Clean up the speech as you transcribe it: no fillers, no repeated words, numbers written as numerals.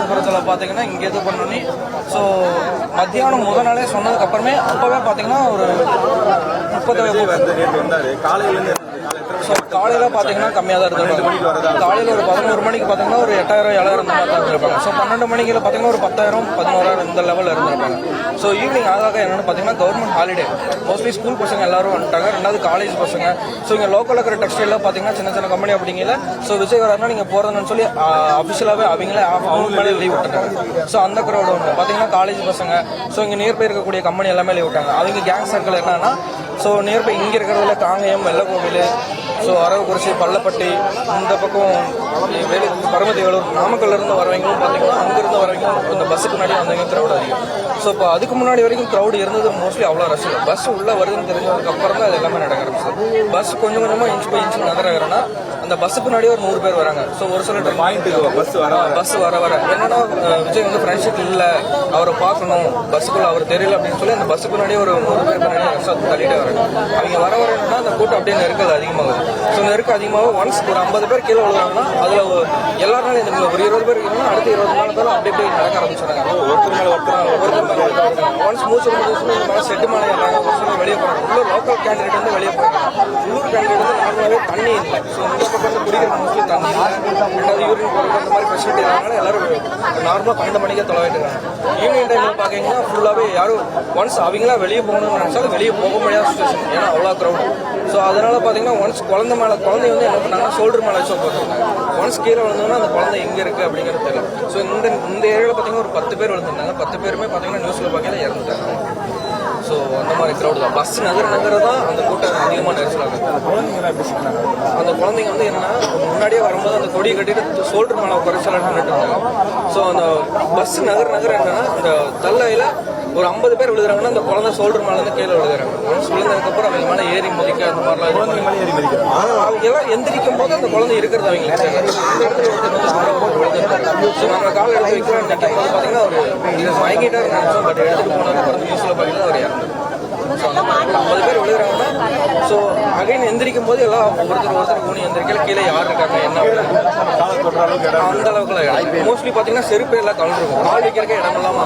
புறத்தில் பார்த்தீங்கன்னா இங்கே இது பண்ணி ஸோ மத்தியானம் முதல் நாளே சொன்னதுக்கு அப்புறமே அப்போவே பார்த்தீங்கன்னா ஒரு 30 காலையிலேருந்து ஸோ காலையில் பார்த்தீங்கன்னா கம்மியாக தான் இருந்திருப்பாங்க. காலையில் ஒரு 11 மணிக்கு பார்த்தீங்கன்னா ஒரு 8000 7000 இந்த மாதிரி தான் இருந்திருப்பாங்க. ஸோ 12 மணிக்கு பார்த்தீங்கன்னா ஒரு 10,000 11,000 இந்த லெவலில் இருந்திருப்பாங்க. ஸோ ஈவினிங் ஆகாக என்னென்னு பார்த்தீங்கன்னா கவர்மெண்ட் ஹாலிடே, மோஸ்ட்லி ஸ்கூல் பசங்க எல்லாரும் வந்துட்டாங்க. ரெண்டாவது காலேஜ் பசங்க. ஸோ இங்கே லோக்கலில் இருக்கிற டெக்ஸ்டைலில் பார்த்தீங்கன்னா சின்ன சின்ன கம்பெனி அப்படிங்கல ஸோ விஜய் வராருன்னா நீங்கள் போகிறதுன்னு சொல்லி அஃபிஷியலாகவே அவங்களே அவங்க மேலே லீவ் விட்டுட்டாங்க. ஸோ அந்த க்ரௌட் ஒன்று பார்த்தீங்கன்னா காலேஜ் பசங்க. ஸோ இங்கே நியர்பை இருக்கக்கூடிய கம்பெனி எல்லாமே லீவ் விட்டாங்க. அவங்க கேங் சர்க்கிள் என்னன்னா ஸோ நியர்பை இங்கே இருக்கிறதுல காங்கயம், வெள்ளக்கோவில், ஸோ அரவக்குறிச்சி, பள்ளப்பட்டி, இந்த பக்கம் பரமத்தி வேலூர், நாமக்கல்லேருந்து வரவங்களும் பார்த்தீங்கன்னா அங்கேருந்து வரவங்க இந்த பஸ்ஸுக்கு முன்னாடி வந்தவங்க க்ரௌட் அதிகம். ஸோ இப்போ அதுக்கு முன்னாடி வரைக்கும் க்ரௌட் இருந்தது மோஸ்ட்லி அவ்வளோ ரஷ் இல்லை. பஸ் உள்ளே வருதுன்னு தெரிஞ்சதுக்கு அப்புறம் தான் அது எல்லாமே நடக்க ஆரம்பிச்சு. பஸ் கொஞ்சம் கொஞ்சமாக இன்ச் பை இன்ச் நகரங்கன்னா அந்த பஸ்ஸுக்கு முன்னாடி ஒரு 100 பேர் வராங்க. ஸோ ஒரு சில பாயிண்ட்டுக்கு பஸ் வர என்னன்னா விஜய் வந்து ஃப்ரெண்ட்ஷிப் இல்லை, அவரை பார்க்கணும், பஸ்ஸுக்குள்ள அவர் தெரியல அப்படின்னு சொல்லி அந்த பஸ்ஸுக்கு முன்னாடி ஒரு 100 பேர் முன்னாடி ரஷ் தள்ளிட்டே வராங்க. அவங்க வர என்னன்னா அந்த கூட்டம் அப்படியே நெருக்கல் அதிகமாகுது. ஸோ நெருக்கம் அதிகமாக ஒன்ஸ் ஒரு 50 பேர் கீழே விழுவாங்கன்னா அதில் எல்லாருனாலும் இந்த ஒரு 20 பேர் இருக்கீங்கன்னா அடுத்து 20 நாள் தான் அப்படி போய் நடக்க ஆரம்பிச்சாங்க. ஒன்ஸ் மூச்சு செட்டு மேலே ஏறாங்க, ஒரு சில வெளியே போகிறாங்க. உள்ள லோக்கல் கேண்டிடேட் வந்து வெளியே போகிறாங்க. உள்ளூர் கேண்டிடேட் வந்து நார்மலாகவே தண்ணி இல்லை. ஸோ இந்த பக்கம் வந்து குடிக்கிற மோஸ்ட்லி தண்ணி இல்லை, ரெண்டாவது யூரின் போகிறது அந்த மாதிரி ஃபெசிலிட்டி இருக்காங்க. எல்லாரும் நார்மலாக 12 மணிக்கே தொலைவிட்டு இருக்காங்க. ஈவினிங் டைமில் பார்த்தீங்கன்னா ஃபுல்லாகவே யாரும் ஒன்ஸ் அவங்களா வெளியே போகணும்னு நினச்சாலும் வெளியே போக முடியாத சுச்சுவேஷன், ஏன்னா அவ்வளோ க்ரௌட். ஸோ அதனால பார்த்தீங்கன்னா ஒன்ஸ் குழந்தை வந்து என்ன பண்ணாங்கன்னா ஷோல்டர் மேலே வச்சு போட்டுருந்தாங்க. ஒன்ஸ் கீழே விழுந்தோன்னா அந்த குழந்தை எங்கே இருக்குது அப்படிங்கிறது தெரியல. ஸோ இந்த ஏரியாவில் பார்த்தீங்கன்னா ஒரு 10 பேர் விழுந்திருந்தாங்க. 10 பேருமே பார்த்தீங்கன்னா நியூஸில் பார்க்கல இறந்துட்டாங்க. ஸோ அந்த மாதிரி க்ரௌட் தான். பஸ் நகர தான் அந்த கூட்டம் அதிகமாக நெரிசலாகுது. அந்த குழந்தைங்க வந்து என்னன்னா முன்னாடியே வரும்போது அந்த கொடியை கட்டிட்டு ஷோல்டர் மேலே குறைச்சலாம் நின்றுட்டு இருந்தாங்க. ஸோ அந்த பஸ் நகர என்னன்னா அந்த தள்ளையில் ஒரு 50 பேர் விழுதுறாங்கன்னா அந்த குழந்தை ஷோல்டர் மேலே வந்து கீழே விழுதுறாங்க. ஒன்ஸ் விழுந்ததுக்கப்புறம் அவங்க மேலே ஏறி மதிக்க அந்த மாதிரிலாம் அவங்க எல்லாம் எந்திரிக்கும் போது அந்த குழந்தை இருக்கிறது அவங்க ஸோ நம்ம காலை எடுத்து வைக்கிறோம் நிற்கும் போது பார்த்தீங்கன்னா ஒரு வாங்கிட்டா நினைச்சோம். பட் எடுத்துகிட்டு போனதுக்கப்புறம் நியூஸில் பார்த்தீங்கன்னா அவர் இறந்து. ஸோ அந்த 50 பேர் விழுகிறாங்கன்னா ஸோ அகைன் எந்திரிக்கும் போது எல்லாம் ஒருத்தர் ஊனி எந்திரிக்கல, கீழே யார் இருக்காங்க என்ன அந்த அளவுக்குலாம் இடம் மோஸ்ட்லி பார்த்தீங்கன்னா செருப்பு எல்லாம் கலந்துருக்கும். கால் வைக்கிறக்க இடம் இல்லாமல்